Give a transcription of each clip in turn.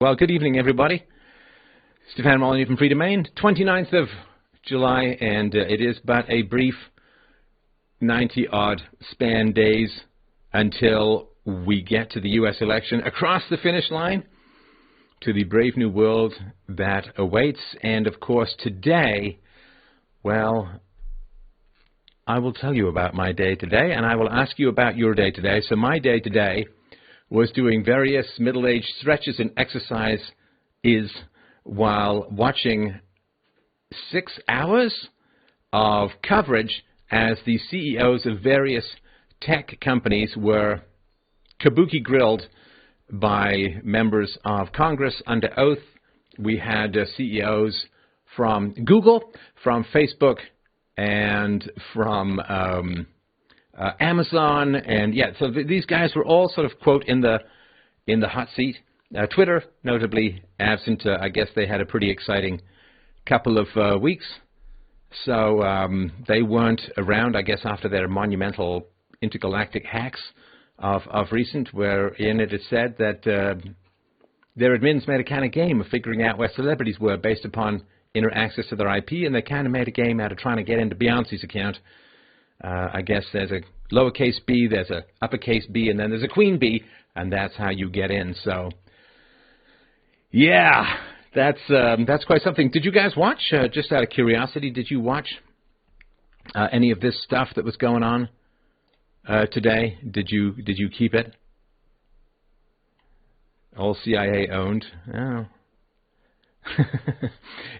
Well, good evening, everybody. Stefan Molyneux from Free Domain, 29th of July, and it is but a brief 90-odd span days until we get to the U.S. election, across the finish line to the brave new world that awaits. And, of course, today, well, I will tell you about my day today, and I will ask you about your day today. So my day today was doing various middle-aged stretches and exercises while watching 6 hours of coverage as the CEOs of various tech companies were kabuki grilled by members of Congress under oath. We had CEOs from Google, from Facebook, and from Amazon, and yeah, so these guys were all sort of, quote, in the hot seat. Twitter, notably absent. I guess they had a pretty exciting couple of weeks, so they weren't around, I guess, after their monumental intergalactic hacks of recent, wherein it is said that their admins made a kind of game of figuring out where celebrities were based upon inner access to their IP, and they kind of made a game out of trying to get into Beyonce's account. I guess there's a lowercase b, there's a uppercase B, and then there's a queen bee, and that's how you get in. So, yeah, that's quite something. Did you guys watch? Just out of curiosity, did you watch any of this stuff that was going on today? Did you keep it? All CIA owned. Oh.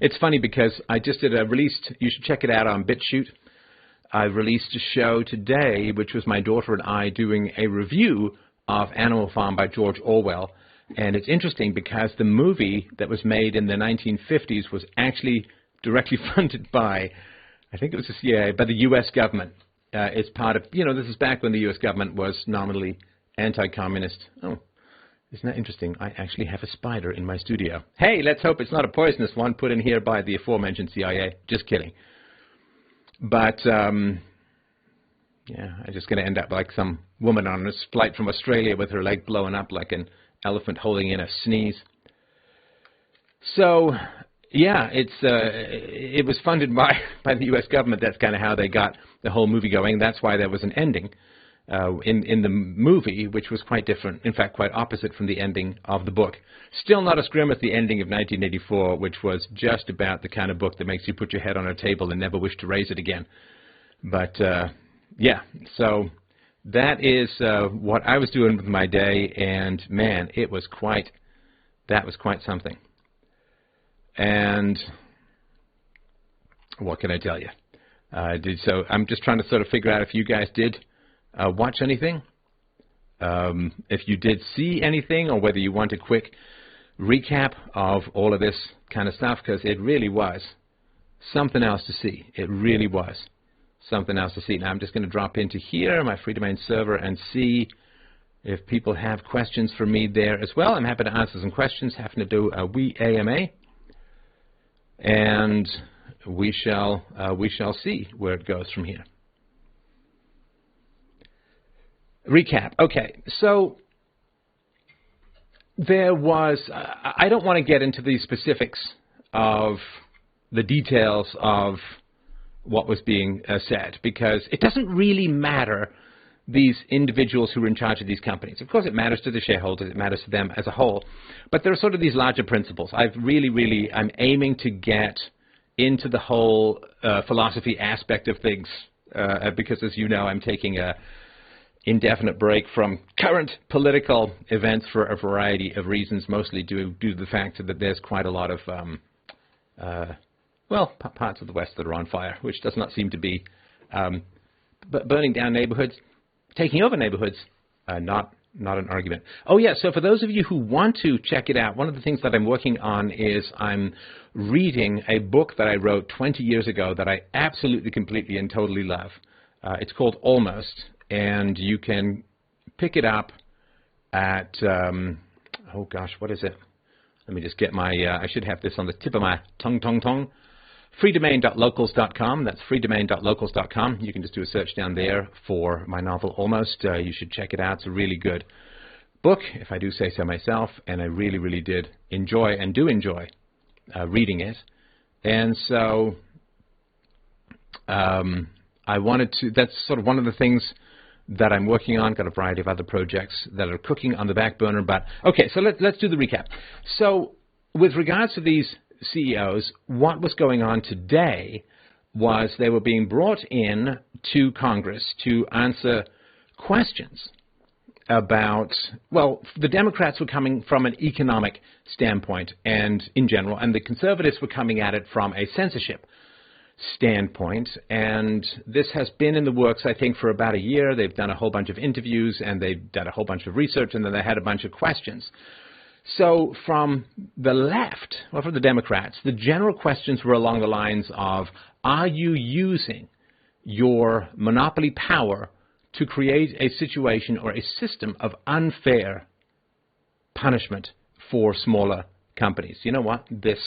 It's funny because I just did a released. You should check it out on BitChute. I released a show today, which was my daughter and I doing a review of Animal Farm by George Orwell. And it's interesting because the movie that was made in the 1950s was actually directly funded by, I think it was the CIA, by the U.S. government. It's part of, this is back when the U.S. government was nominally anti-communist. Oh, isn't that interesting? I actually have a spider in my studio. Hey, let's hope it's not a poisonous one put in here by the aforementioned CIA. Just kidding. But, yeah, I'm just going to end up like some woman on a flight from Australia with her leg blowing up like an elephant holding in a sneeze. So, yeah, it was funded by the U.S. government. That's kind of how they got the whole movie going. That's why there was an ending in the movie, which was quite different, in fact, quite opposite from the ending of the book. Still not as grim as the ending of 1984, which was just about the kind of book that makes you put your head on a table and never wish to raise it again. But, yeah, so that is what I was doing with my day, and, man, that was quite something. And what can I tell you? So I'm just trying to sort of figure out if you guys did watch anything, if you did see anything, or whether you want a quick recap of all of this kind of stuff, because it really was something else to see. It really was something else to see. Now I'm just going to drop into here, my Free Domain server, and see if people have questions for me there as well. I'm happy to answer some questions, having to do a wee AMA, and we shall see where it goes from here. Recap. Okay, so there was, I don't want to get into the specifics of the details of what was being said, because it doesn't really matter these individuals who are in charge of these companies. Of course, it matters to the shareholders, it matters to them as a whole, but there are sort of these larger principles. I'm aiming to get into the whole philosophy aspect of things, because, as you know, I'm taking a indefinite break from current political events for a variety of reasons, mostly due to the fact that there's quite a lot of, parts of the West that are on fire, which does not seem to be burning down neighborhoods, taking over neighborhoods, not an argument. Oh, yeah, so for those of you who want to check it out, one of the things that I'm working on is I'm reading a book that I wrote 20 years ago that I absolutely, completely, and totally love. It's called Almost, and you can pick it up at, oh gosh, what is it? Let me just get my, I should have this on the tip of my tongue. freedomain.locals.com. That's freedomain.locals.com. You can just do a search down there for my novel Almost. You should check it out. It's a really good book, if I do say so myself, and I really, really did enjoy and do enjoy reading it. And so I wanted to, that's sort of one of the things that I'm working on. Got a variety of other projects that are cooking on the back burner. But okay, so let's do the recap. So with regards to these CEOs, what was going on today was they were being brought in to Congress to answer questions about, well, the Democrats were coming from an economic standpoint and in general, and the conservatives were coming at it from a censorship standpoint. And this has been in the works, I think, for about a year. They've done a whole bunch of interviews and they've done a whole bunch of research, and then they had a bunch of questions. So from the left, or from the Democrats, the general questions were along the lines of, are you using your monopoly power to create a situation or a system of unfair punishment for smaller companies? You know what? This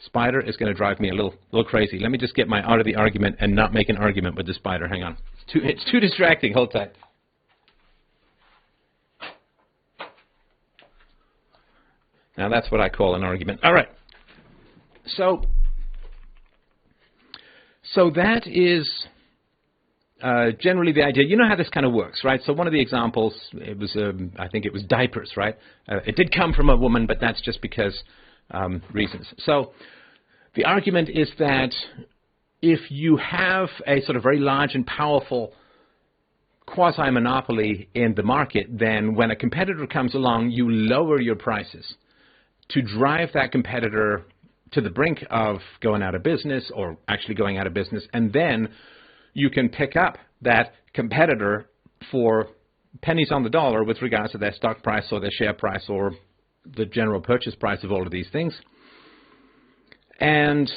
spider is going to drive me a little crazy. Let me just get my out of the argument and not make an argument with the spider. Hang on. It's too distracting. Hold tight. Now that's what I call an argument. All right. So that is generally the idea. You know how this kind of works, right? So one of the examples, it was, I think it was diapers, right? It did come from a woman, but that's just because reasons. So the argument is that if you have a sort of very large and powerful quasi-monopoly in the market, then when a competitor comes along, you lower your prices to drive that competitor to the brink of going out of business or actually going out of business, and then you can pick up that competitor for pennies on the dollar with regards to their stock price or their share price or the general purchase price of all of these things. And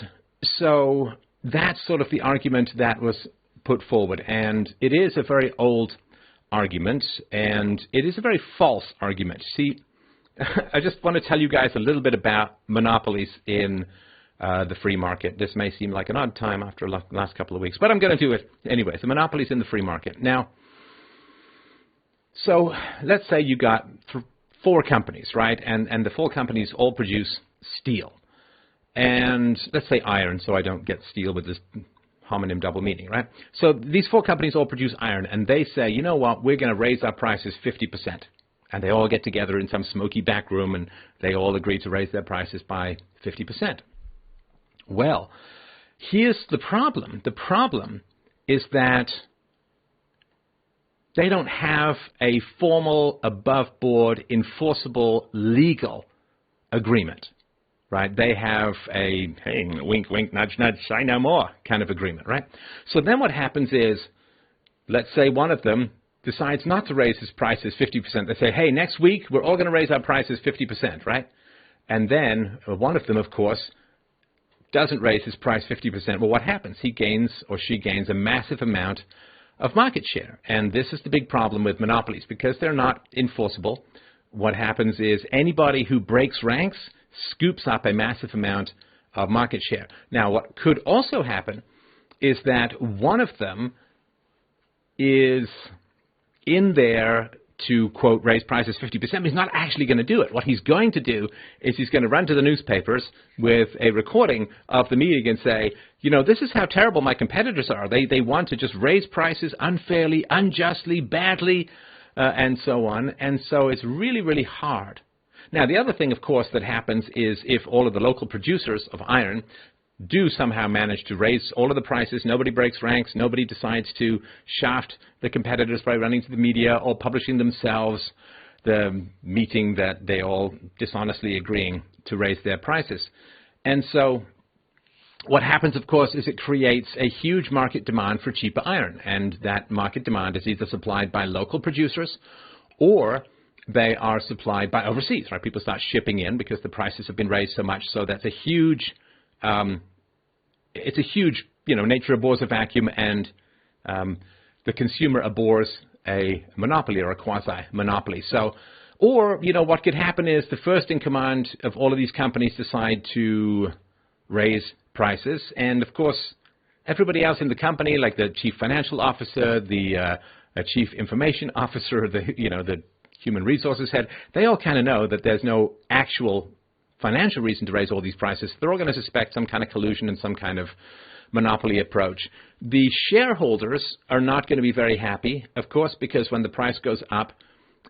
so that's sort of the argument that was put forward, and it is a very old argument, and it is a very false argument. See, I just want to tell you guys a little bit about monopolies in the free market. This may seem like an odd time after the last couple of weeks, but I'm going to do it anyway. So monopolies in the free market. Now, so let's say you got 4 companies, right? And the 4 companies all produce steel. And let's say iron, so I don't get steel with this homonym double meaning, right? So these 4 companies all produce iron, and they say, you know what, we're going to raise our prices 50%. And they all get together in some smoky back room, and they all agree to raise their prices by 50%. Well, here's the problem. The problem is that they don't have a formal, above-board, enforceable, legal agreement, right? They have a, hey, wink, wink, nudge, nudge, say no more kind of agreement, right? So then what happens is, let's say one of them decides not to raise his prices 50%. They say, hey, next week we're all going to raise our prices 50%, right? And then one of them, of course, doesn't raise his price 50%. Well, what happens? He gains or she gains a massive amount of market share. And this is the big problem with monopolies, because they're not enforceable. What happens is anybody who breaks ranks scoops up a massive amount of market share. Now, what could also happen is that one of them is in there to, quote, raise prices 50%, but he's not actually going to do it. What he's going to do is he's going to run to the newspapers with a recording of the meeting and say, you know, this is how terrible my competitors are. They want to just raise prices unfairly, unjustly, badly, and so on. And so it's really, really hard. Now, the other thing, of course, that happens is if all of the local producers of iron do somehow manage to raise all of the prices, nobody breaks ranks, nobody decides to shaft the competitors by running to the media or publishing themselves the meeting that they all dishonestly agreeing to raise their prices. And so what happens, of course, is it creates a huge market demand for cheaper iron, and that market demand is either supplied by local producers or they are supplied by overseas, right? People start shipping in because the prices have been raised so much. So that's a huge it's a huge, you know, nature abhors a vacuum, and the consumer abhors a monopoly or a quasi-monopoly. So, or, you know, what could happen is the first in command of all of these companies decide to raise prices, and of course, everybody else in the company, like the chief financial officer, the chief information officer, the human resources head, they all kind of know that there's no actual financial reason to raise all these prices. They're all going to suspect some kind of collusion and some kind of monopoly approach. The shareholders are not going to be very happy, of course, because when the price goes up,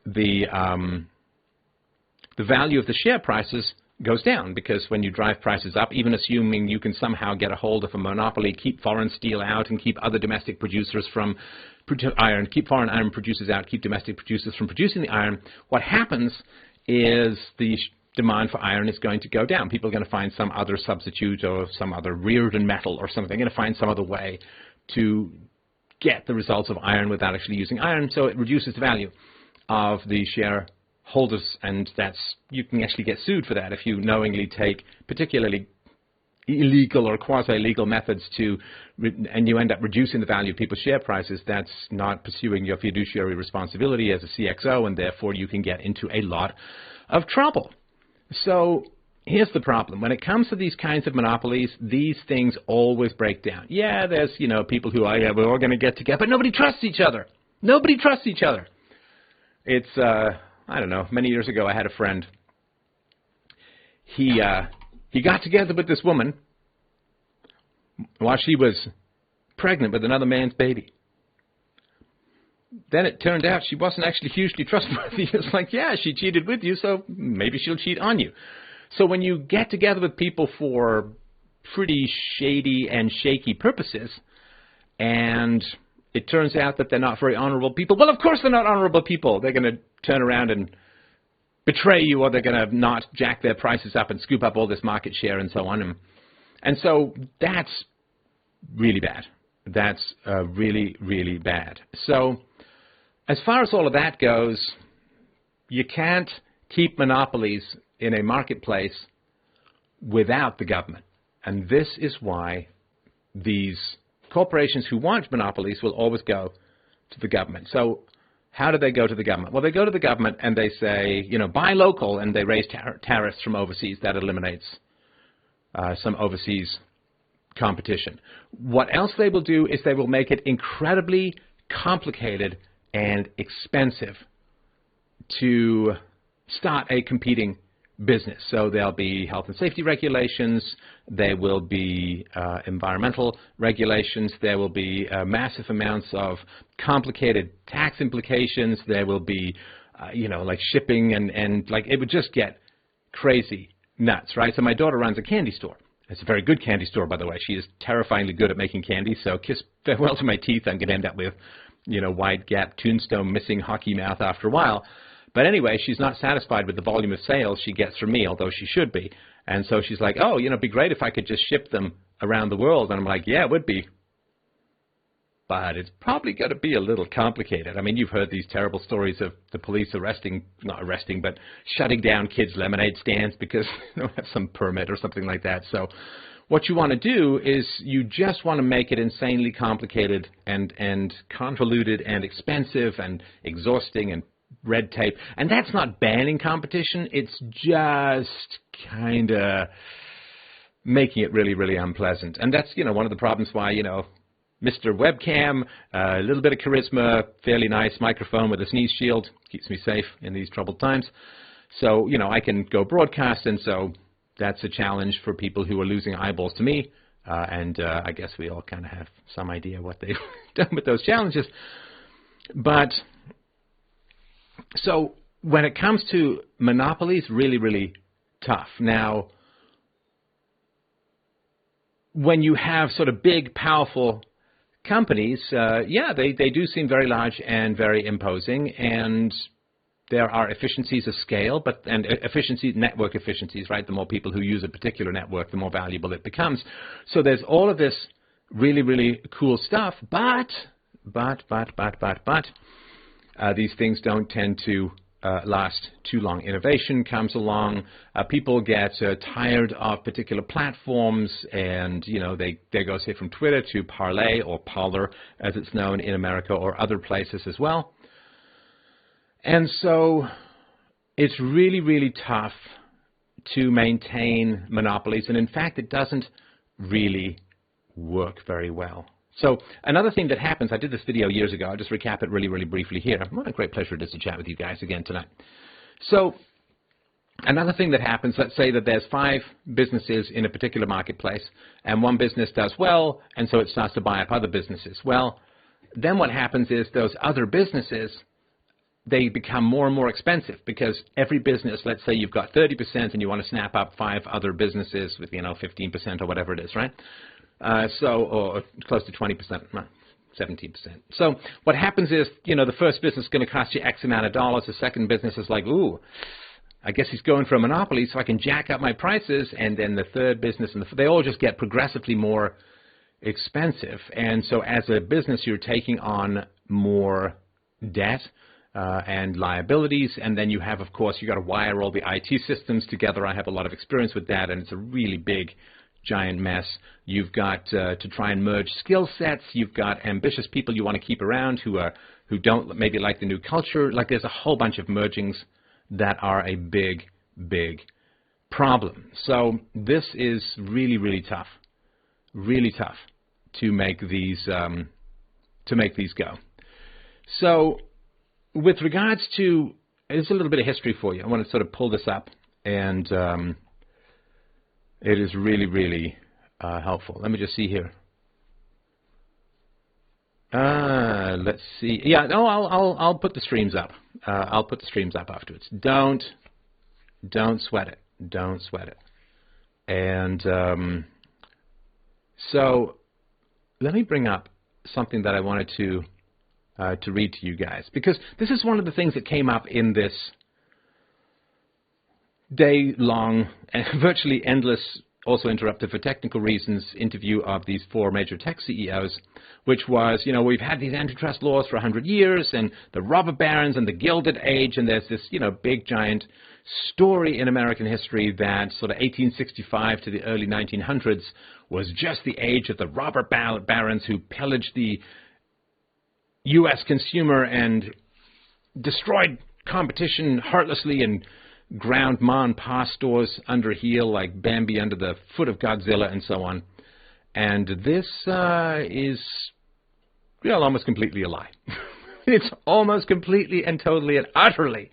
the value of the share prices goes down, because when you drive prices up, even assuming you can somehow get a hold of a monopoly, keep foreign steel out and keep other domestic producers from iron, keep foreign iron producers out, keep domestic producers from producing the iron, what happens is the demand for iron is going to go down. People are going to find some other substitute or some other Reardon metal or something. They're going to find some other way to get the results of iron without actually using iron, so it reduces the value of the shareholders, and you can actually get sued for that if you knowingly take particularly illegal or quasi-legal methods and you end up reducing the value of people's share prices. That's not pursuing your fiduciary responsibility as a CXO, and therefore you can get into a lot of trouble. So here's the problem. When it comes to these kinds of monopolies, these things always break down. Yeah, there's, people who we're all going to get together, but nobody trusts each other. Nobody trusts each other. It's, I don't know, many years ago I had a friend. He got together with this woman while she was pregnant with another man's baby. Then it turned out she wasn't actually hugely trustworthy. It's like, yeah, she cheated with you, so maybe she'll cheat on you. So when you get together with people for pretty shady and shaky purposes, and it turns out that they're not very honorable people, well, of course they're not honorable people. They're going to turn around and betray you, or they're going to not jack their prices up and scoop up all this market share and so on. And so that's really bad. That's really, really bad. So as far as all of that goes, you can't keep monopolies in a marketplace without the government. And this is why these corporations who want monopolies will always go to the government. So how do they go to the government? Well, they go to the government and they say, buy local, and they raise tariffs from overseas. That eliminates some overseas competition. What else they will do is they will make it incredibly complicated and expensive to start a competing business. So there'll be health and safety regulations, there will be environmental regulations, there will be massive amounts of complicated tax implications, there will be, like shipping, and like it would just get crazy nuts, right? So my daughter runs a candy store. It's a very good candy store, by the way. She is terrifyingly good at making candy, so kiss farewell to my teeth. I'm going to end up with wide gap, tombstone, missing hockey mouth after a while. But anyway, she's not satisfied with the volume of sales she gets from me, although she should be. And so she's like, oh, it'd be great if I could just ship them around the world. And I'm like, yeah, it would be. But it's probably going to be a little complicated. I mean, you've heard these terrible stories of the police not arresting, but shutting down kids' lemonade stands because they don't have some permit or something like that. So what you want to do is you just want to make it insanely complicated and convoluted and expensive and exhausting and red tape. And that's not banning competition. It's just kind of making it really, really unpleasant. And that's, one of the problems why, Mr. Webcam, a little bit of charisma, fairly nice microphone with a sneeze shield, keeps me safe in these troubled times. So, I can go broadcast, and so that's a challenge for people who are losing eyeballs to me. And I guess we all kind of have some idea what they've done with those challenges. But so when it comes to monopolies, really, really tough. Now, when you have sort of big, powerful companies, they do seem very large and very imposing, and there are efficiencies of scale, and network efficiencies, right? The more people who use a particular network, the more valuable it becomes. So there's all of this really, really cool stuff, but these things don't tend to last too long. Innovation comes along. People get tired of particular platforms, and they go, say, from Twitter to Parler, or Parler as it's known in America, or other places as well. And so it's really, really tough to maintain monopolies, and in fact it doesn't really work very well. So another thing that happens, I did this video years ago, I'll just recap it really, really briefly here. What a great pleasure it is to chat with you guys again tonight. So another thing that happens, let's say that there's 5 businesses in a particular marketplace, and one business does well, and so it starts to buy up other businesses. Well, then what happens is those other businesses, they become more and more expensive because every business, let's say you've got 30% and you want to snap up 5 other businesses with, 15% or whatever it is, right? Or close to 20%, 17%. So what happens is, the first business is going to cost you X amount of dollars. The second business is like, ooh, I guess he's going for a monopoly, so I can jack up my prices. And then the third business, and they all just get progressively more expensive. And so as a business, you're taking on more debt and liabilities. And then you have, of course, you got to wire all the IT systems together. I have a lot of experience with that, and it's a really big, giant mess. You've got to try and merge skill sets. You've got ambitious people you want to keep around who don't maybe like the new culture. Like there's a whole bunch of mergings that are a big, big problem. So this is really, really tough to make these go. So with regards to, there's a little bit of history for you. I want to sort of pull this up, and it is really, really helpful. Let me just see here. Let's see. Yeah, no, I'll put the streams up. I'll put the streams up afterwards. Don't sweat it. Don't sweat it. And so let me bring up something that I wanted to read to you guys, because this is one of the things that came up in this day-long and virtually endless, also interrupted for technical reasons, interview of these 4 major tech CEOs, which was, we've had these antitrust laws for 100 years, and the robber barons and the Gilded Age, and there's this, big, giant story in American history that sort of 1865 to the early 1900s was just the age of the robber barons who pillaged the U.S. consumer and destroyed competition heartlessly and ground ma and pa stores under heel like Bambi under the foot of Godzilla and so on. And this is almost completely a lie. It's almost completely and totally and utterly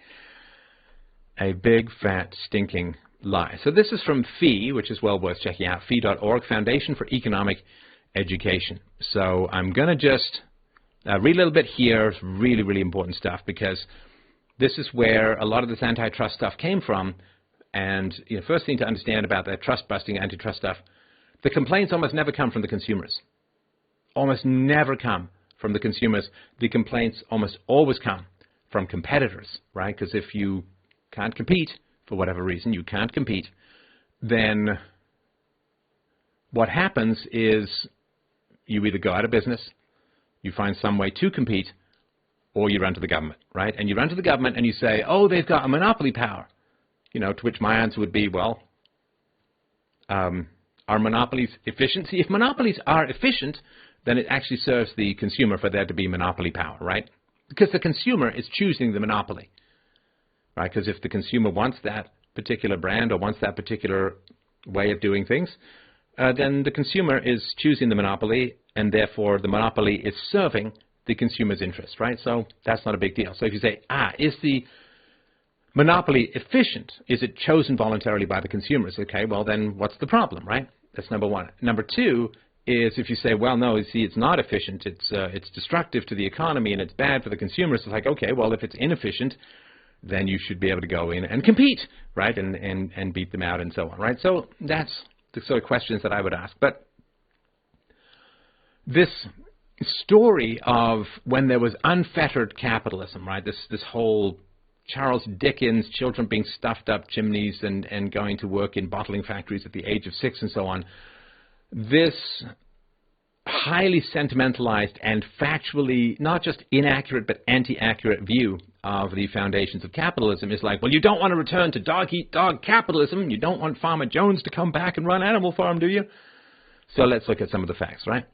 a big, fat, stinking lie. So this is from FEE, which is well worth checking out, fee.org, Foundation for Economic Education. So I'm going to just read a little bit here. It's really, really important stuff, because this is where a lot of this antitrust stuff came from. And first thing to understand about that trust-busting antitrust stuff, the complaints almost never come from the consumers. Almost never come from the consumers. The complaints almost always come from competitors, right? Because if you can't compete, for whatever reason, you can't compete, then what happens is you either go out of business, you find some way to compete, or you run to the government, right? And you run to the government and you say, oh, they've got a monopoly power. To which my answer would be, well, are monopolies efficient? See, if monopolies are efficient, then it actually serves the consumer for there to be monopoly power, right? Because the consumer is choosing the monopoly, right? Because if the consumer wants that particular brand or wants that particular way of doing things, then the consumer is choosing the monopoly, and therefore the monopoly is serving the consumer's interest, right? So that's not a big deal. So if you say, is the monopoly efficient? Is it chosen voluntarily by the consumers? Okay, well then what's the problem, right? That's number one. Number two is if you say, well, no, you see, it's not efficient, it's destructive to the economy and it's bad for the consumers. It's like, okay, well, if it's inefficient, then you should be able to go in and compete, right, and beat them out and so on, right? So that's the sort of questions that I would ask. But this story of when there was unfettered capitalism, right, this whole Charles Dickens, children being stuffed up chimneys and going to work in bottling factories at the age of 6 and so on, this highly sentimentalized and factually not just inaccurate but anti-accurate view of the foundations of capitalism is like, well, you don't want to return to dog-eat-dog capitalism. You don't want Farmer Jones to come back and run Animal Farm, do you? So let's look at some of the facts, right?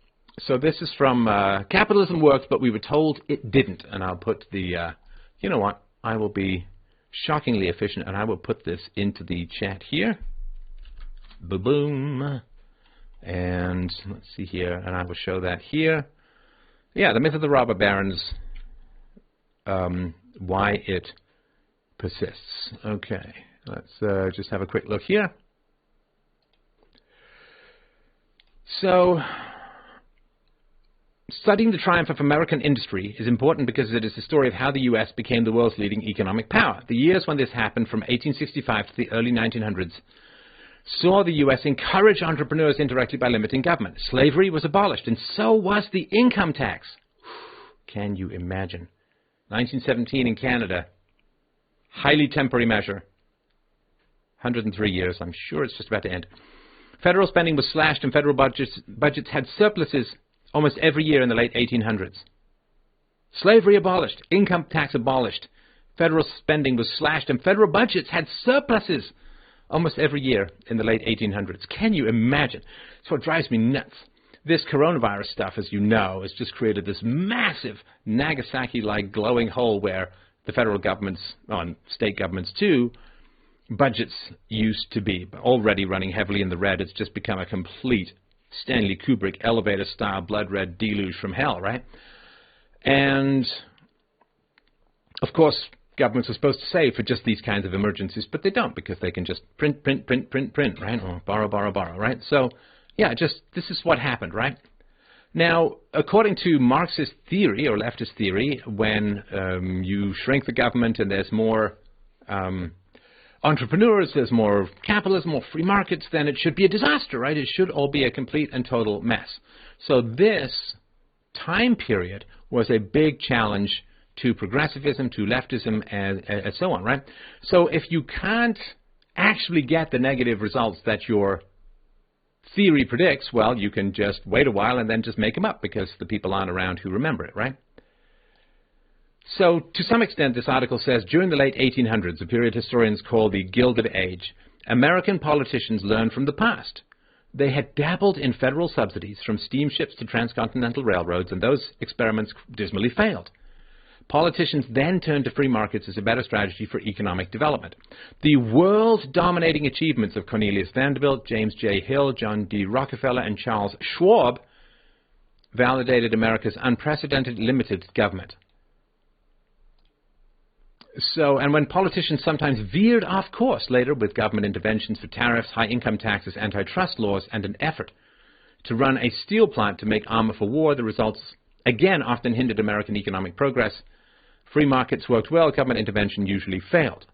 So this is from Capitalism Works, but we were told it didn't. And I'll put the, you know what, I will be shockingly efficient, and I will put this into the chat here. Ba-boom. And let's see here, and I will show that here. Yeah, the myth of the robber barons, why it persists. Okay, let's just have a quick look here. So, studying the triumph of American industry is important because it is the story of how the U.S. became the world's leading economic power. The years when this happened, from 1865 to the early 1900s, saw the U.S. encourage entrepreneurs indirectly by limiting government. Slavery was abolished, and so was the income tax. Can you imagine? 1917 in Canada, highly temporary measure. 103 years, I'm sure it's just about to end. Federal spending was slashed and federal budgets had surpluses almost every year in the late 1800s. Slavery abolished, income tax abolished, federal spending was slashed, and federal budgets had surpluses almost every year in the late 1800s. Can you imagine? It's what drives me nuts. This coronavirus stuff, as you know, has just created this massive Nagasaki-like glowing hole where the federal governments, and state governments too, budgets used to be, but already running heavily in the red. It's just become a complete Stanley Kubrick elevator-style blood red deluge from hell, right? And, of course, governments are supposed to save for just these kinds of emergencies, but they don't, because they can just print, right? Or borrow, right? So, yeah, this is what happened, right? Now, according to Marxist theory, or leftist theory, when you shrink the government and there's more entrepreneurs, there's more capitalism, more free markets, then it should be a disaster, right? It should all be a complete and total mess. So this time period was a big challenge to progressivism, to leftism, and so on, right? So if you can't actually get the negative results that your theory predicts, well, you can just wait a while and then just make them up because the people aren't around who remember it, right? So, to some extent, this article says, during the late 1800s, a period historians call the Gilded Age, American politicians learned from the past. They had dabbled in federal subsidies from steamships to transcontinental railroads, and those experiments dismally failed. Politicians then turned to free markets as a better strategy for economic development. The world-dominating achievements of Cornelius Vanderbilt, James J. Hill, John D. Rockefeller, and Charles Schwab validated America's unprecedented limited government. So, and when politicians sometimes veered off course later with government interventions for tariffs, high income taxes, antitrust laws, and an effort to run a steel plant to make armor for war, the results again often hindered American economic progress. Free markets worked well, government intervention usually failed.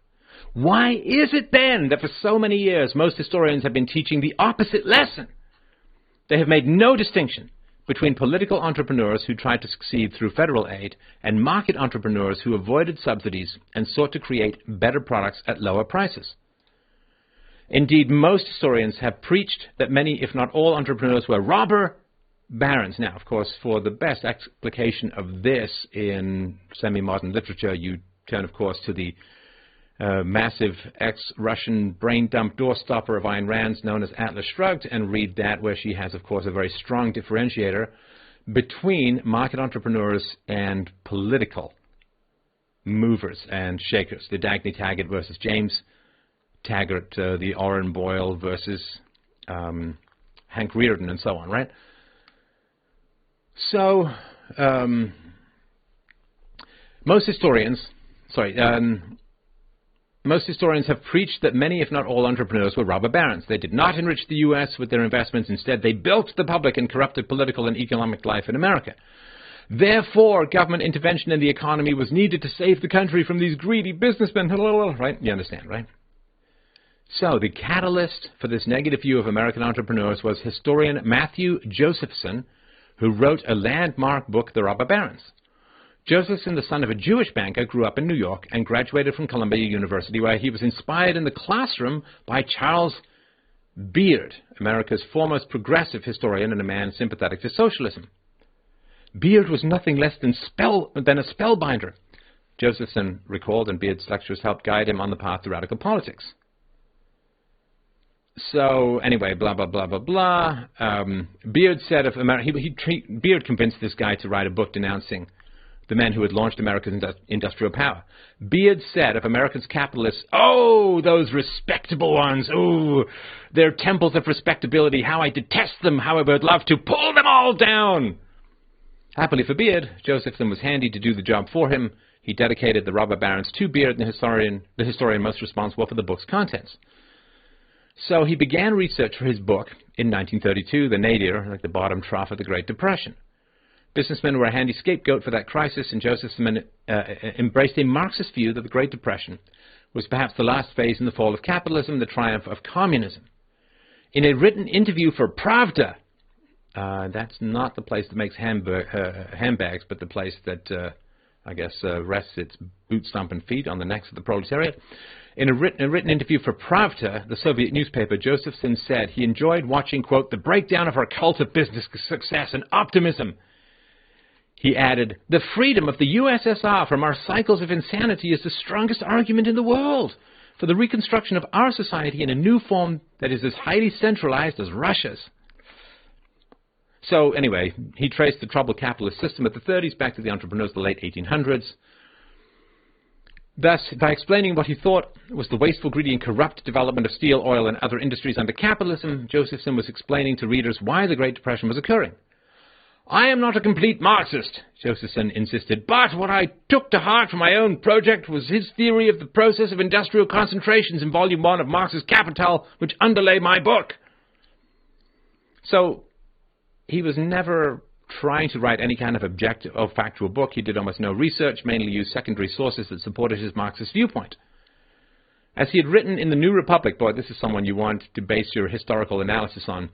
Why is it then that for so many years most historians have been teaching the opposite lesson? They have made no distinction between political entrepreneurs who tried to succeed through federal aid and market entrepreneurs who avoided subsidies and sought to create better products at lower prices. Indeed, most historians have preached that many, if not all, entrepreneurs were robber barons. Now, of course, for the best explication of this in semi-modern literature, you turn, of course, to the massive ex-Russian brain dump doorstopper of Ayn Rand's known as Atlas Shrugged, and read that, where she has, of course, a very strong differentiator between market entrepreneurs and political movers and shakers. The Dagny Taggart versus James Taggart, the Orrin Boyle versus Hank Rearden, and so on, right? So, most historians have preached that many, if not all, entrepreneurs were robber barons. They did not enrich the U.S. with their investments. Instead, they built the public and corrupted political and economic life in America. Therefore, government intervention in the economy was needed to save the country from these greedy businessmen. Right? You understand, right? So, the catalyst for this negative view of American entrepreneurs was historian Matthew Josephson, who wrote a landmark book, The Robber Barons. Josephson, the son of a Jewish banker, grew up in New York and graduated from Columbia University, where he was inspired in the classroom by Charles Beard, America's foremost progressive historian and a man sympathetic to socialism. Beard was nothing less than a spellbinder, Josephson recalled, and Beard's lectures helped guide him on the path to radical politics. So, anyway, blah, blah, blah, blah, blah. Beard said of America, Beard convinced this guy to write a book denouncing the men who had launched America's industrial power. Beard said of America's capitalists, "Oh, those respectable ones. Oh, they're temples of respectability. How I detest them. How I would love to pull them all down." Happily for Beard, Josephson was handy to do the job for him. He dedicated the robber barons to Beard, the historian most responsible for the book's contents. So he began research for his book in 1932, the nadir, like the bottom trough of the Great Depression. Businessmen were a handy scapegoat for that crisis, and Josephson embraced a Marxist view that the Great Depression was perhaps the last phase in the fall of capitalism, the triumph of communism. In a written interview for Pravda, that's not the place that makes handbags, but the place that, I guess, rests its boot-stomping feet on the necks of the proletariat. In a written interview for Pravda, the Soviet newspaper, Josephson said he enjoyed watching, quote, "the breakdown of our cult of business success and optimism." He added, "The freedom of the USSR from our cycles of insanity is the strongest argument in the world for the reconstruction of our society in a new form that is as highly centralized as Russia's." So anyway, he traced the troubled capitalist system of the 30s back to the entrepreneurs of the late 1800s. Thus, by explaining what he thought was the wasteful, greedy, and corrupt development of steel, oil, and other industries under capitalism, Josephson was explaining to readers why the Great Depression was occurring. "I am not a complete Marxist," Josephson insisted, "but what I took to heart from my own project was his theory of the process of industrial concentrations in Volume 1 of Marx's Capital, which underlay my book." So he was never trying to write any kind of objective or factual book. He did almost no research, mainly used secondary sources that supported his Marxist viewpoint. As he had written in the New Republic, boy, this is someone you want to base your historical analysis on,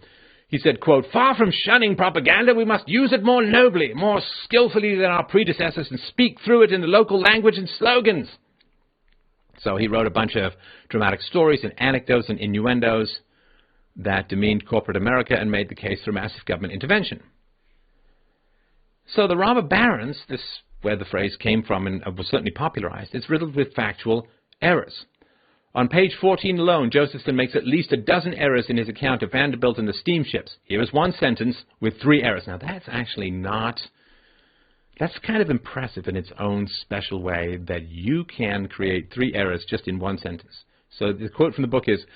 he said, quote, "Far from shunning propaganda, we must use it more nobly, more skillfully than our predecessors, and speak through it in the local language and slogans." So he wrote a bunch of dramatic stories and anecdotes and innuendos that demeaned corporate America and made the case for massive government intervention. So the robber barons, this where the phrase came from and was certainly popularized, is riddled with factual errors. On page 14 alone, Josephson makes at least a dozen errors in his account of Vanderbilt and the steamships. Here is one sentence with 3 errors. Now that's actually not, that's kind of impressive in its own special way that you can create 3 errors just in one sentence. So the quote from the book is,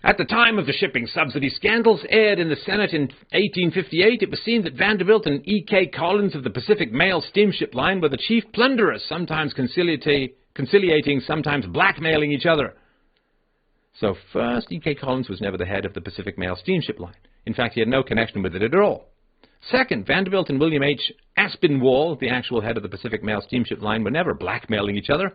"At the time of the shipping subsidy scandals aired in the Senate in 1858, it was seen that Vanderbilt and E.K. Collins of the Pacific Mail Steamship Line were the chief plunderers, sometimes conciliating, sometimes blackmailing each other." So first, E.K. Collins was never the head of the Pacific Mail Steamship Line. In fact, he had no connection with it at all. Second, Vanderbilt and William H. Aspinwall, the actual head of the Pacific Mail Steamship Line, were never blackmailing each other.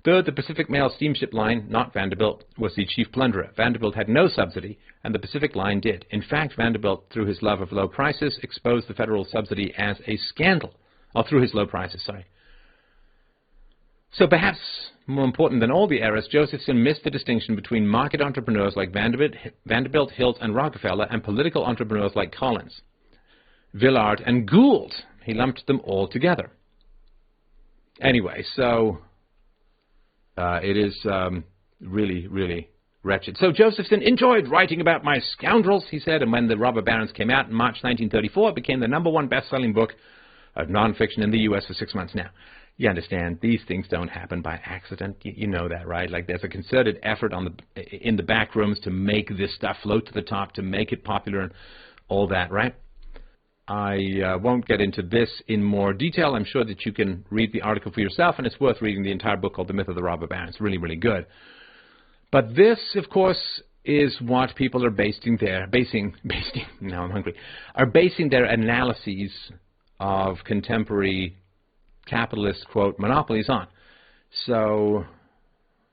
Third, the Pacific Mail Steamship Line, not Vanderbilt, was the chief plunderer. Vanderbilt had no subsidy, and the Pacific Line did. In fact, Vanderbilt, through his love of low prices, exposed the federal subsidy as a scandal. Or through his low prices, sorry. So perhaps more important than all the errors, Josephson missed the distinction between market entrepreneurs like Vanderbilt, Hilt, and Rockefeller, and political entrepreneurs like Collins, Villard, and Gould. He lumped them all together. Anyway, so it is really, really wretched. So Josephson enjoyed writing about my scoundrels, he said, and when The Robber Barons came out in March 1934, it became the #1 best-selling book of nonfiction in the U.S. for 6 months now. You understand, these things don't happen by accident. You know that, right? Like there's a concerted effort in the back rooms to make this stuff float to the top, to make it popular and all that, right? I won't get into this in more detail. I'm sure that you can read the article for yourself, and it's worth reading the entire book called The Myth of the Robber Baron. It's really, really good. But this, of course, is what people are basing their analyses of contemporary capitalist, quote, monopolies on. So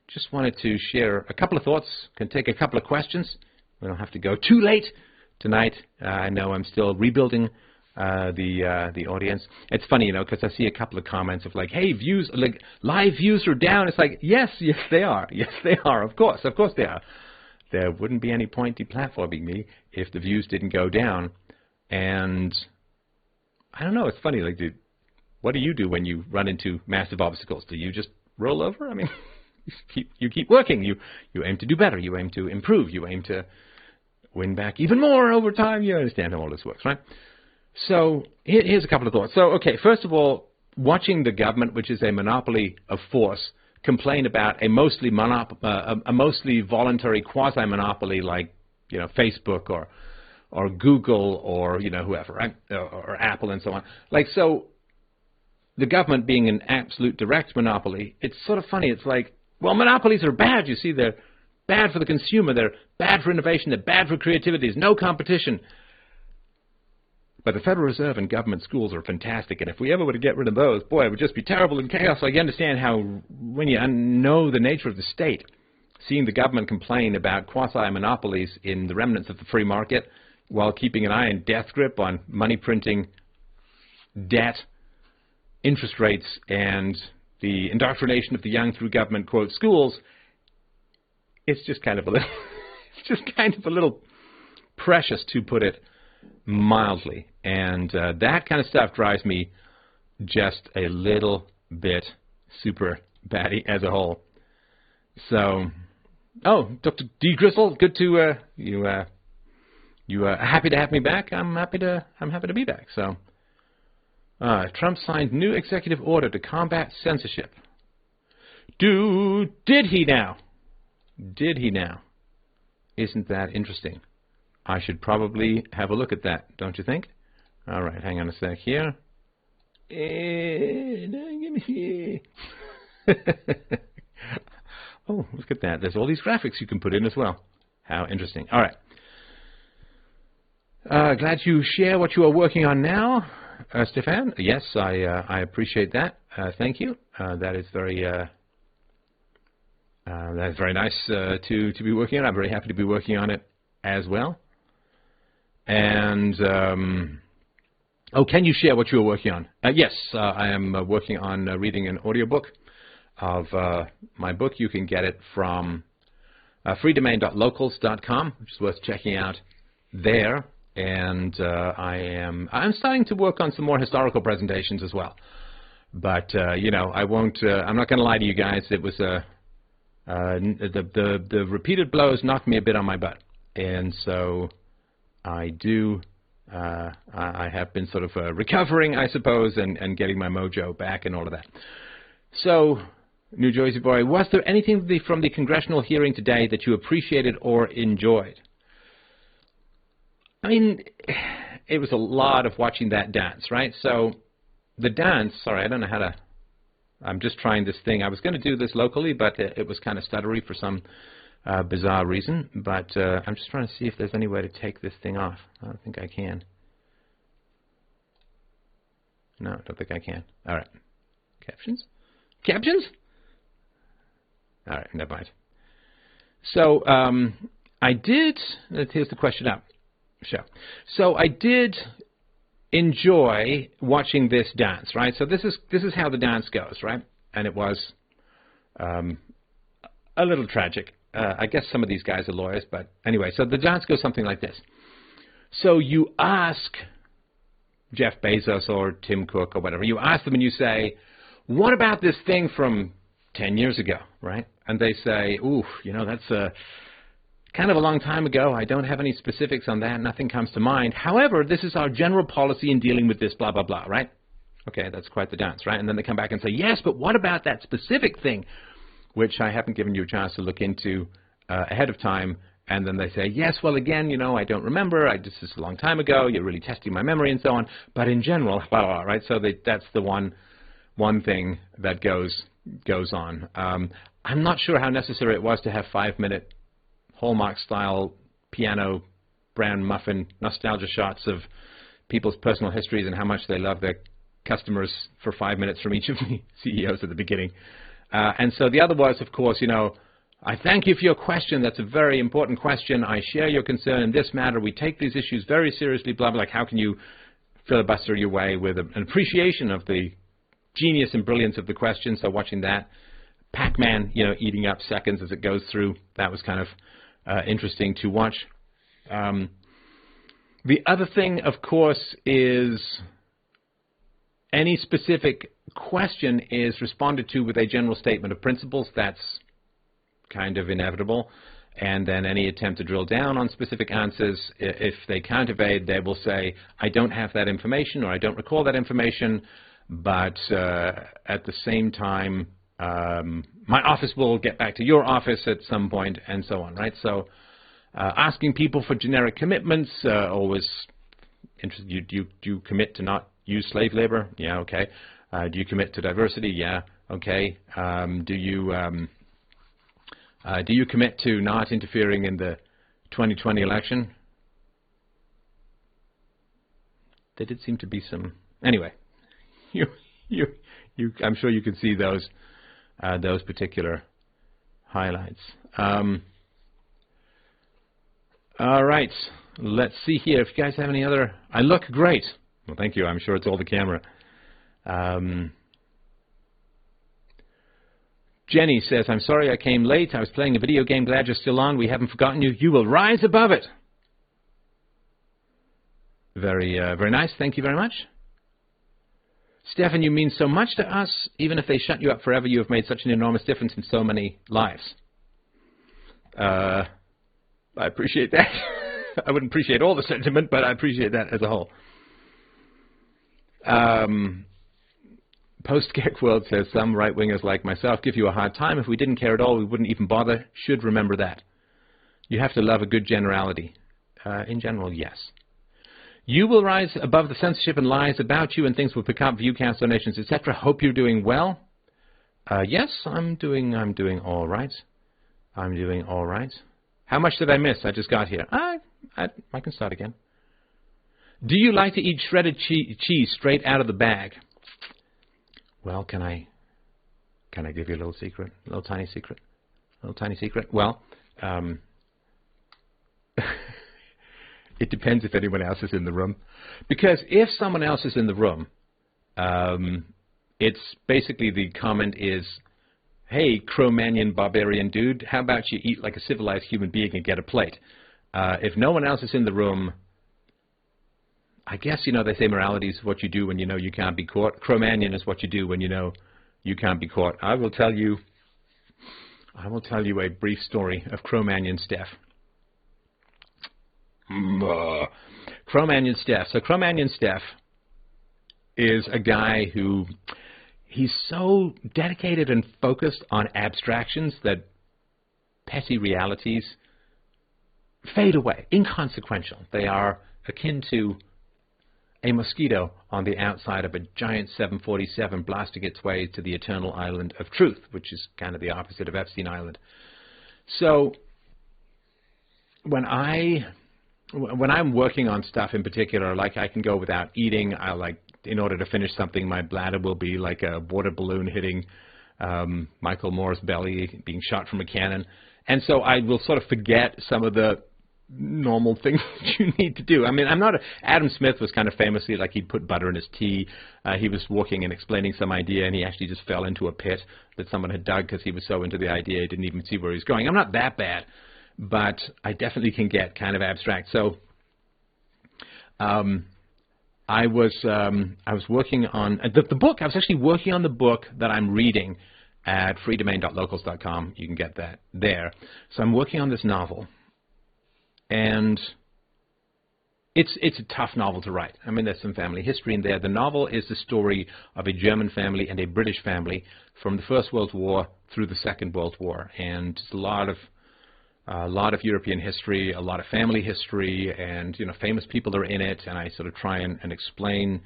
just wanted to share a couple of thoughts, can take a couple of questions. We don't have to go too late tonight. I know I'm still rebuilding the audience. It's funny, you know, because I see a couple of comments of like, hey, views, like live views are down. It's like, yes, they are. Yes, they are. Of course they are. There wouldn't be any point deplatforming me if the views didn't go down. And I don't know. It's funny, like, dude, what do you do when you run into massive obstacles? Do you just roll over? I mean, you keep working. You aim to do better. You aim to improve. You aim to win back even more over time. You understand how all this works, right? So here's a couple of thoughts. So, okay, first of all, watching the government, which is a monopoly of force, complain about a mostly voluntary quasi-monopoly like, you know, Facebook or Google or, you know, whoever, right? Or Apple and so on. Like, so the government being an absolute direct monopoly, it's sort of funny. It's like, well, monopolies are bad. You see, they're bad for the consumer. They're bad for innovation. They're bad for creativity. There's no competition. But the Federal Reserve and government schools are fantastic, and if we ever were to get rid of those, boy, it would just be terrible and chaos. So I understand how, when you know the nature of the state, seeing the government complain about quasi-monopolies in the remnants of the free market while keeping an eye and death grip on money printing, debt, interest rates, and the indoctrination of the young through government, quote, schools, it's just kind of a little, it's just kind of a little precious, to put it mildly. And that kind of stuff drives me just a little bit super batty as a whole. So, oh, Dr. D. Gristle, good to you happy to have me back? I'm happy to be back. So, Trump signed new executive order to combat censorship. Did he now? Did he now? Isn't that interesting? I should probably have a look at that, don't you think? All right, hang on a sec here. Oh, look at that. There's all these graphics you can put in as well. How interesting. All right. Glad you share what you are working on now, Stefan. Yes, I appreciate that. Thank you. That is very nice to be working on. I'm very happy to be working on it as well. And oh, can you share what you are working on? Yes, I am working on reading an audiobook of my book. You can get it from freedomain.locals.com, which is worth checking out there. And I'm starting to work on some more historical presentations as well. But you know, I'm not going to lie to you guys. It was the repeated blows knocked me a bit on my butt, and so I have been sort of recovering, I suppose, and getting my mojo back and all of that. So, New Jersey boy, was there anything from the congressional hearing today that you appreciated or enjoyed? I mean, it was a lot of watching that dance, right? So, the dance, sorry, I don't know how to, I'm just trying this thing. I was going to do this locally, but it was kind of stuttery for some bizarre reason. But I'm just trying to see if there's any way to take this thing off. I don't think I can. No, I don't think I can. All right. Captions? Captions? All right, never mind. So I did, here's the question up. Show. So I did enjoy watching this dance, right? So this is how the dance goes, right? And it was a little tragic. I guess some of these guys are lawyers, but anyway, so the dance goes something like this. So you ask Jeff Bezos or Tim Cook or whatever, you ask them and you say, what about this thing from 10 years ago, right? And they say, ooh, you know, that's kind of a long time ago. I don't have any specifics on that. Nothing comes to mind. However, this is our general policy in dealing with this, blah, blah, blah, right? Okay, that's quite the dance, right? And then they come back and say, yes, but what about that specific thing, which I haven't given you a chance to look into ahead of time. And then they say, yes, well, again, you know, I don't remember. This is a long time ago. You're really testing my memory and so on. But in general, blah, blah, blah, right? So that's the one thing that goes on. I'm not sure how necessary it was to have 5-minute Hallmark-style piano brand muffin nostalgia shots of people's personal histories and how much they love their customers for 5 minutes from each of the CEOs at the beginning. And so the other was, of course, you know, I thank you for your question. That's a very important question. I share your concern in this matter. We take these issues very seriously, blah, blah. Like, how can you filibuster your way with an appreciation of the genius and brilliance of the question? So watching that, Pac-Man, you know, eating up seconds as it goes through, that was kind of interesting to watch. The other thing, of course, is any specific question is responded to with a general statement of principles. That's kind of inevitable. And then any attempt to drill down on specific answers, if they can't evade, they will say, I don't have that information or I don't recall that information, but at the same time, my office will get back to your office at some point, and so on, right? So asking people for generic commitments, always interested. Do you commit to not use slave labor? Yeah, okay. Do you commit to diversity? Yeah, okay. Do you commit to not interfering in the 2020 election? There did seem to be some. Anyway, I'm sure you can see those particular highlights. All right, let's see here. If you guys have any other, I look great. Well, thank you. I'm sure it's all the camera. Jenny says, I'm sorry I came late. I was playing a video game. Glad you're still on. We haven't forgotten you. You will rise above it. Very, very nice. Thank you very much. Stefan, you mean so much to us. Even if they shut you up forever, you have made such an enormous difference in so many lives. I appreciate that. I wouldn't appreciate all the sentiment, but I appreciate that as a whole. Post-Geek World says, some right-wingers like myself give you a hard time. If we didn't care at all, we wouldn't even bother. Should remember that. You have to love a good generality. In general, yes. You will rise above the censorship and lies about you, and things will pick up, viewcasts, donations, etc. Hope you're doing well. Yes, I'm doing all right. I'm doing all right. How much did I miss? I just got here. I can start again. Do you like to eat shredded cheese straight out of the bag? Well, can I give you a little secret? A little tiny secret? A little tiny secret? Well, it depends if anyone else is in the room. Because if someone else is in the room, it's basically the comment is, hey, Cro-Magnon barbarian dude, how about you eat like a civilized human being and get a plate? If no one else is in the room, I guess, you know, they say morality is what you do when you know you can't be caught. Cro-Magnon is what you do when you know you can't be caught. I will tell you a brief story of Cro-Magnon Steph. Cro-Magnon Steph. So Cro-Magnon Steph is a guy who, he's so dedicated and focused on abstractions that petty realities fade away, inconsequential. They are akin to a mosquito on the outside of a giant 747 blasting its way to the eternal island of truth, which is kind of the opposite of Epstein Island. So when I'm working on stuff in particular, like I can go without eating, in order to finish something, my bladder will be like a water balloon hitting Michael Moore's belly, being shot from a cannon. And so I will sort of forget some of the normal things that you need to do. I mean, Adam Smith was kind of famously like he'd put butter in his tea. He was walking and explaining some idea, and he actually just fell into a pit that someone had dug because he was so into the idea he didn't even see where he was going. I'm not that bad, but I definitely can get kind of abstract. So I was working on the book. I was actually working on the book that I'm reading at freedomain.locals.com. You can get that there. So I'm working on this novel. And it's a tough novel to write. I mean, there's some family history in there. The novel is the story of a German family and a British family from the First World War through the Second World War. And it's a lot of European history, a lot of family history, and, you know, famous people are in it. And I sort of try and explain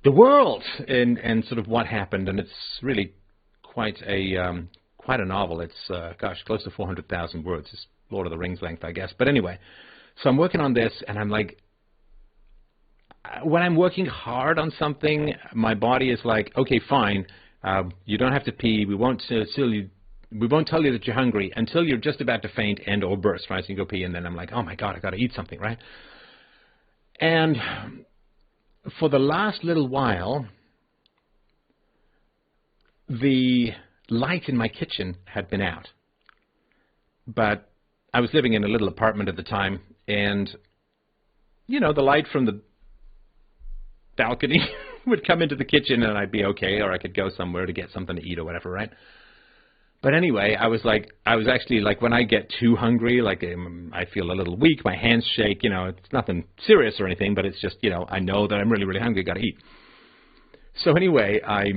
the world and sort of what happened. And it's really quite a novel. It's, gosh, close to 400,000 words. It's Lord of the Rings length, I guess. But anyway, so I'm working on this, and I'm like, when I'm working hard on something, my body is like, okay, fine, you don't have to pee. We won't tell you that you're hungry until you're just about to faint and or burst, right? So you go pee, and then I'm like, oh my God, I got to eat something, right? And for the last little while, the light in my kitchen had been out, but I was living in a little apartment at the time, and, you know, the light from the balcony would come into the kitchen, and I'd be okay, or I could go somewhere to get something to eat or whatever, right? But anyway, I was actually like, when I get too hungry, like I feel a little weak, my hands shake, you know, it's nothing serious or anything, but it's just, you know, I know that I'm really, really hungry, got to eat. So anyway, I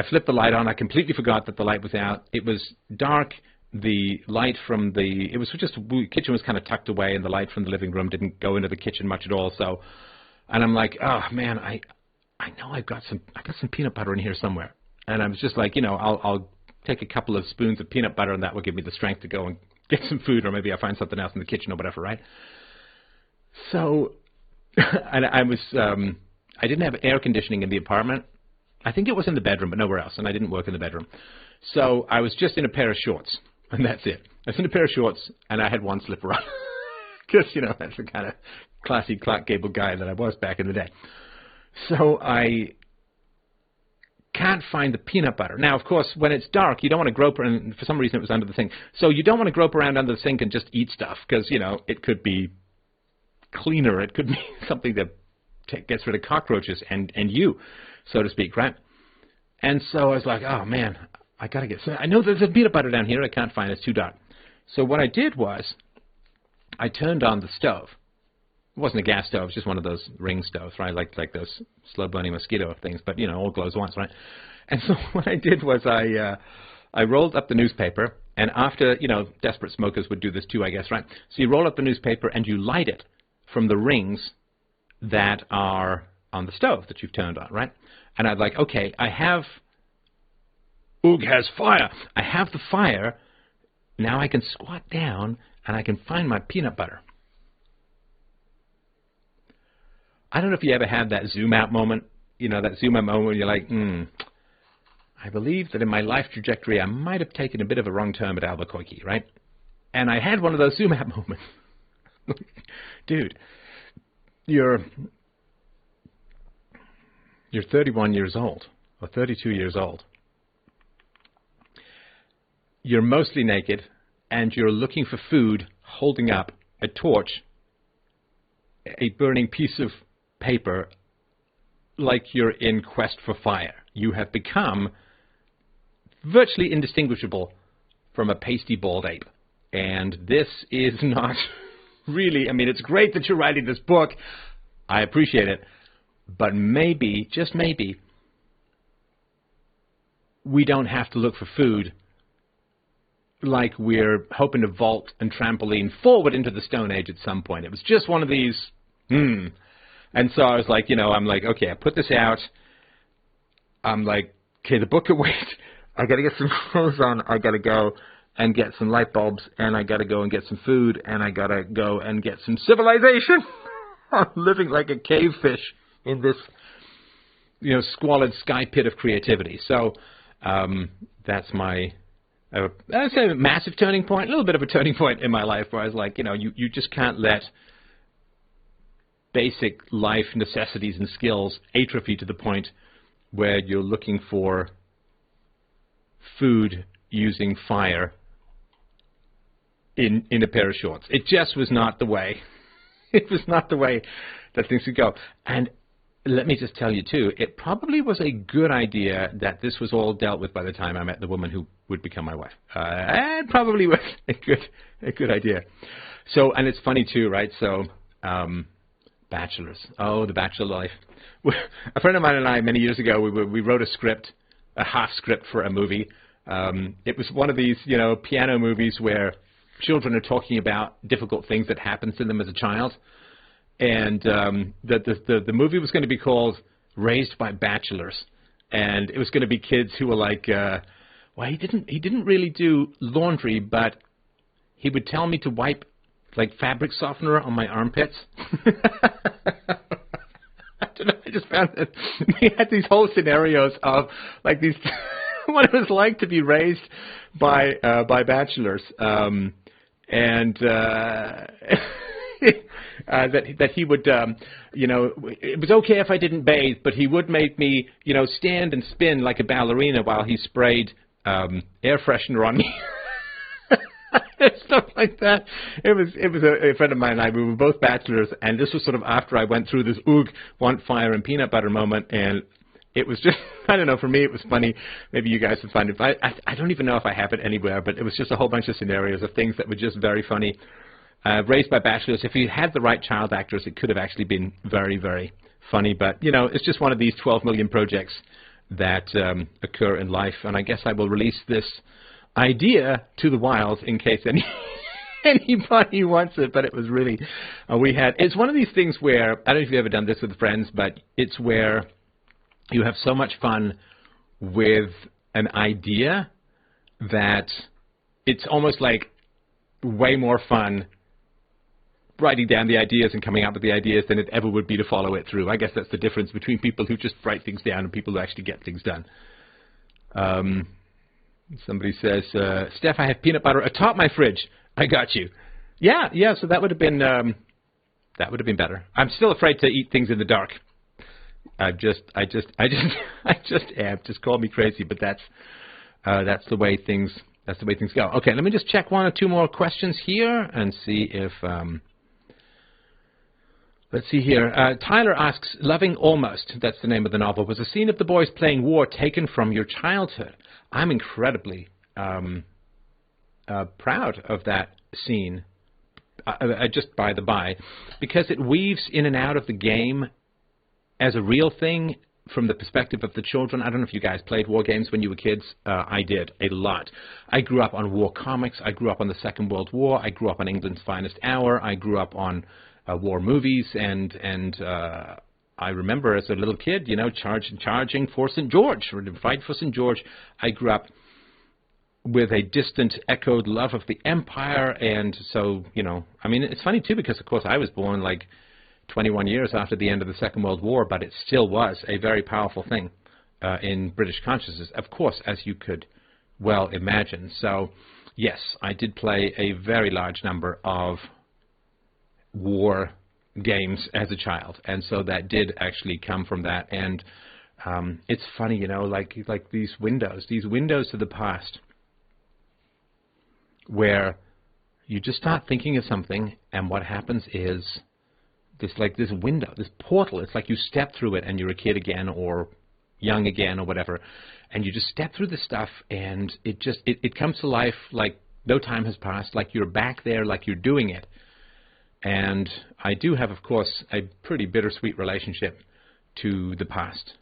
flipped the light on. I completely forgot that the light was out. It was dark. The light from it was just, the kitchen was kind of tucked away, and the light from the living room didn't go into the kitchen much at all. So, and I'm like, oh man, I know I got some peanut butter in here somewhere. And I was just like, I'll take a couple of spoons of peanut butter, and that will give me the strength to go and get some food, or maybe I'll find something else in the kitchen or whatever, right? So, and I didn't have air conditioning in the apartment. I think it was in the bedroom, but nowhere else, and I didn't work in the bedroom. So I was just in a pair of shorts, and that's it. I was in a pair of shorts, and I had one slipper on. Because, that's the kind of classy Clark Gable guy that I was back in the day. So I can't find the peanut butter. Now, of course, when it's dark, you don't want to grope around, and for some reason it was under the sink. So you don't want to grope around under the sink and just eat stuff, because, it could be cleaner. It could be something that gets rid of cockroaches and you, so to speak, right? And so I was like, oh, man, I got to get some. I know there's a peanut butter down here. I can't find it. It's too dark. So what I did was I turned on the stove. It wasn't a gas stove. It was just one of those ring stoves, right, like those slow-burning mosquito things, but, all glows once, right? And so what I did was I rolled up the newspaper, and after, desperate smokers would do this too, I guess, right? So you roll up the newspaper, and you light it from the rings that are on the stove that you've turned on, right? And I'd like, okay, I have, Oog has fire. I have the fire. Now I can squat down, and I can find my peanut butter. I don't know if you ever had that zoom out moment, that zoom out moment where you're like, I believe that in my life trajectory I might have taken a bit of a wrong turn at Albuquerque, right? And I had one of those zoom out moments. Dude, you're 31 years old, or 32 years old. You're mostly naked, and you're looking for food, holding up a torch, a burning piece of paper, like you're in quest for fire. You have become virtually indistinguishable from a pasty bald ape. And this is not really, it's great that you're writing this book. I appreciate it. But maybe, just maybe, we don't have to look for food like we're hoping to vault and trampoline forward into the Stone Age at some point. It was just one of these, And so I was like, I'm like, okay, I put this out. I'm like, okay, the book can wait. I got to get some clothes on. I got to go and get some light bulbs, and I got to go and get some food, and I got to go and get some civilization. I'm living like a cave fish in this, squalid sky pit of creativity. So that's my, I'd say a massive turning point, a little bit of a turning point in my life where I was like, you just can't let basic life necessities and skills atrophy to the point where you're looking for food using fire in a pair of shorts. It just was not the way. It was not the way that things could go. And let me just tell you, too, it probably was a good idea that this was all dealt with by the time I met the woman who would become my wife. It probably was a good idea. So, and it's funny, too, right? So, bachelors. Oh, the bachelor life. A friend of mine and I, many years ago, we wrote a script, a half script for a movie. It was one of these, piano movies where children are talking about difficult things that happened to them as a child. And the movie was going to be called Raised by Bachelors. And it was going to be kids who were like, well, he didn't really do laundry, but he would tell me to wipe like fabric softener on my armpits. I don't know, I just found that we had these whole scenarios of like these what it was like to be raised by bachelors, and that he would, it was okay if I didn't bathe, but he would make me, stand and spin like a ballerina while he sprayed air freshener on me. Stuff like that. It was a friend of mine and I. We were both bachelors, and this was sort of after I went through this oog, want fire and peanut butter moment, and it was just, I don't know, for me it was funny. Maybe you guys would find it. I don't even know if I have it anywhere, but it was just a whole bunch of scenarios of things that were just very funny. Raised by Bachelors. If you had the right child actors, it could have actually been very, very funny, but, you know, it's just one of these 12 million projects that occur in life, and I guess I will release this idea to the wild in case anybody wants it. But it was really, it's one of these things where, I don't know if you've ever done this with friends, but it's where you have so much fun with an idea that it's almost like way more fun writing down the ideas and coming up with the ideas than it ever would be to follow it through. I guess that's the difference between people who just write things down and people who actually get things done. Somebody says, Steph, I have peanut butter atop my fridge. I got you. Yeah, so that would have been better. I'm still afraid to eat things in the dark. I just am. Just call me crazy, but that's the way things go. Okay, let me just check one or two more questions here and see if let's see here. Tyler asks, Loving Almost, that's the name of the novel, was a scene of the boys playing war taken from your childhood. I'm incredibly proud of that scene, just by the by, because it weaves in and out of the game as a real thing from the perspective of the children. I don't know if you guys played war games when you were kids. I did, a lot. I grew up on war comics. I grew up on the Second World War. I grew up on England's Finest Hour. I grew up on war movies, and I remember as a little kid, you know, charging for St. George, or to fight for St. George. I grew up with a distant, echoed love of the Empire, and so, you know, I mean, it's funny too, because of course I was born like 21 years after the end of the Second World War, but it still was a very powerful thing in British consciousness, of course, as you could well imagine. So, yes, I did play a very large number of war games as a child, and so that did actually come from that. And it's funny, you know, like these windows to the past, where you just start thinking of something, and what happens is this window, this portal. It's like you step through it and you're a kid again, or young again, or whatever, and you just step through the stuff, and it comes to life like no time has passed, like you're back there, like you're doing it. And I do have, of course, a pretty bittersweet relationship to the past.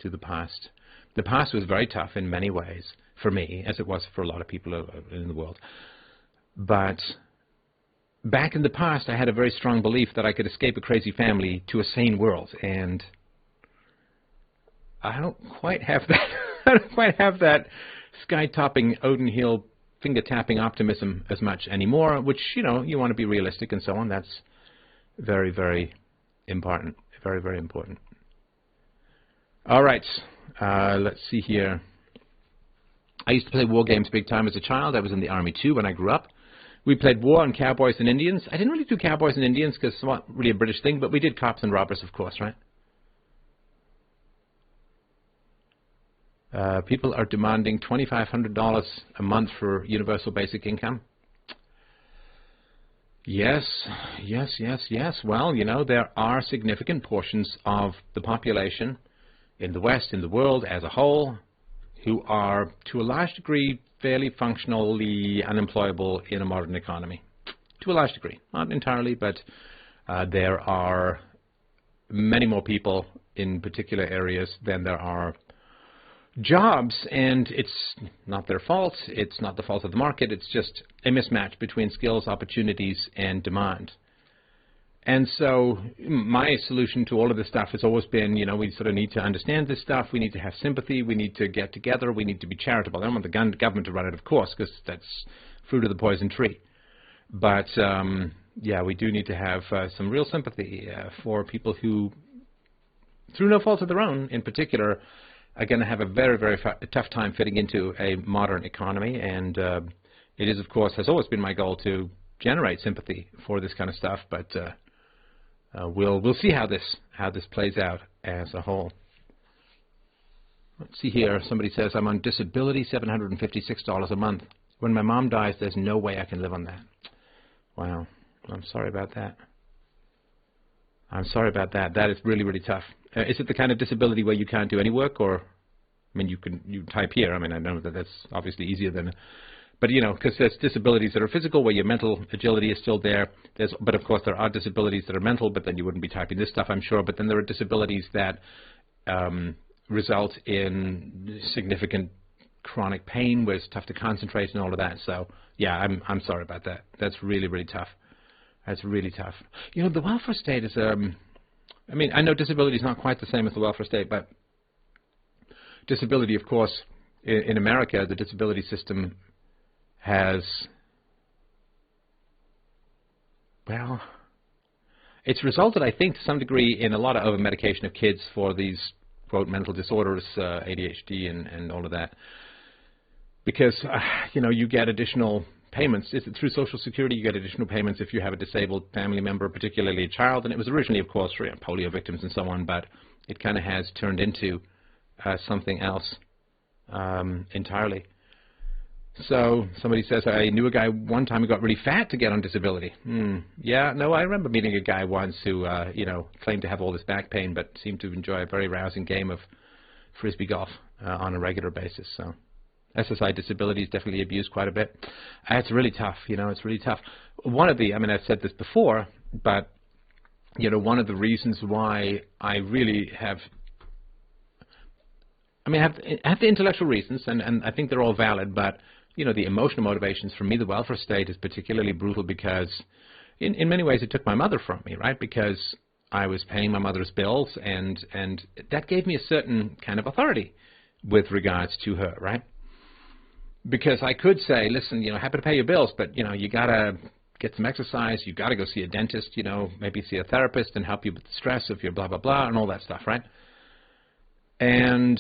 The past was very tough in many ways for me, as it was for a lot of people in the world. But back in the past, I had a very strong belief that I could escape a crazy family to a sane world, and I don't quite have that. I don't quite have that sky-topping, Odin Hill, finger-tapping optimism as much anymore. Which, you know, you want to be realistic and so on. That's very, very important. Very, very important. All right, let's see here. I used to play war games big time as a child. I was in the Army too when I grew up. We played war on cowboys and Indians. I didn't really do cowboys and Indians because it's not really a British thing, but we did cops and robbers, of course, right? People are demanding $2,500 a month for universal basic income. Yes. Well, you know, there are significant portions of the population in the West, in the world as a whole, who are, to a large degree, fairly functionally unemployable in a modern economy. To a large degree. Not entirely, but there are many more people in particular areas than there are jobs, and it's not their fault. It's not the fault of the market. It's just a mismatch between skills, opportunities, and demand. And so my solution to all of this stuff has always been, you know, we sort of need to understand this stuff. We need to have sympathy. We need to get together. We need to be charitable. I don't want the government to run it, of course, because that's fruit of the poison tree. But, yeah, we do need to have some real sympathy for people who, through no fault of their own in particular, are going to have a very, very tough time fitting into a modern economy. And it is, of course, has always been my goal to generate sympathy for this kind of stuff. But we'll see how this plays out as a whole. Let's see here. Somebody says, I'm on disability, $756 a month. When my mom dies, there's no way I can live on that. Wow. I'm sorry about that. I'm sorry about that. That is really, really tough. Is it the kind of disability where you can't do any work, or, I mean, you type here. I mean, I know that that's obviously easier than But, you know, because there's disabilities that are physical where your mental agility is still there. But, of course, there are disabilities that are mental, but then you wouldn't be typing this stuff, I'm sure. But then there are disabilities that result in significant chronic pain where it's tough to concentrate and all of that. So, yeah, I'm sorry about that. That's really, really tough. That's really tough. You know, the welfare state is, I mean, I know disability is not quite the same as the welfare state, but disability, of course, in America, the disability system has, well, it's resulted, I think, to some degree in a lot of over-medication of kids for these, quote, mental disorders, ADHD and all of that. Because, you know, you get additional payments. Through Social Security, you get additional payments if you have a disabled family member, particularly a child. And it was originally, of course, for polio victims and so on, but it kind of has turned into something else entirely. So somebody says, I knew a guy one time who got really fat to get on disability. Yeah, no, I remember meeting a guy once who, you know, claimed to have all this back pain, but seemed to enjoy a very rousing game of Frisbee golf on a regular basis. So SSI disability is definitely abused quite a bit. It's really tough, you know, it's really tough. One of the, I mean, I've said this before, but, you know, one of the reasons why I really have, I mean, I have the intellectual reasons, and I think they're all valid, but, you know, the emotional motivations for me, the welfare state is particularly brutal because in many ways it took my mother from me, right? Because I was paying my mother's bills, and that gave me a certain kind of authority with regards to her, right? Because I could say, listen, you know, happy to pay your bills, but, you know, you got to get some exercise, you got to go see a dentist, you know, maybe see a therapist and help you with the stress of your blah, blah, blah, and all that stuff, right? And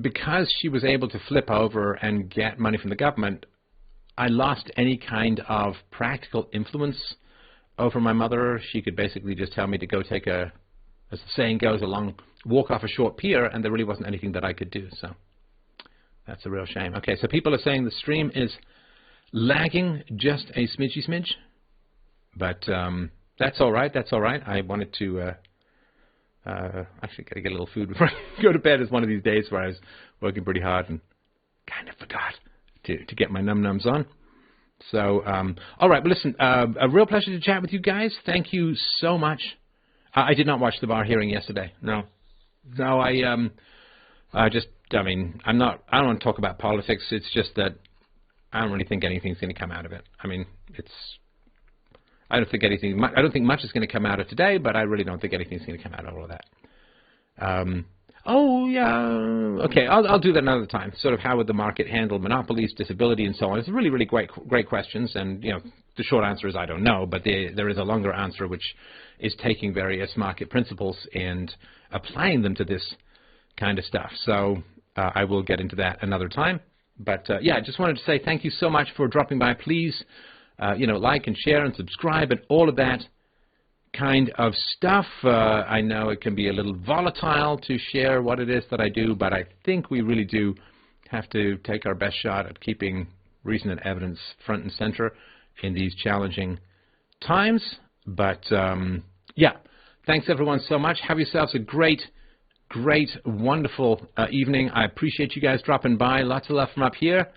because she was able to flip over and get money from the government, I lost any kind of practical influence over my mother. She could basically just tell me to go take a, as the saying goes, a long walk off a short pier, and there really wasn't anything that I could do. So that's a real shame. Okay, so people are saying the stream is lagging just a smidgy, but that's all right. That's all right. I wanted to actually got to get a little food before I go to bed. It's one of these days where I was working pretty hard and kind of forgot to get my num-nums on. So, all right, well, listen, a real pleasure to chat with you guys. Thank you so much. I did not watch the Barr hearing yesterday. No, I mean, I don't want to talk about politics. It's just that I don't really think anything's going to come out of it. I mean, I don't think much is going to come out of today, but I really don't think anything's going to come out of all of that. Oh, yeah, okay, I'll do that another time. Sort of how would the market handle monopolies, disability, and so on. It's really, really great questions, and, you know, the short answer is I don't know, but there is a longer answer, which is taking various market principles and applying them to this kind of stuff. So I will get into that another time. But, yeah, I just wanted to say thank you so much for dropping by. Please, you know, like and share and subscribe and all of that kind of stuff. I know it can be a little volatile to share what it is that I do, but I think we really do have to take our best shot at keeping reason and evidence front and center in these challenging times. But, yeah, thanks everyone so much. Have yourselves a great, wonderful evening. I appreciate you guys dropping by. Lots of love from up here.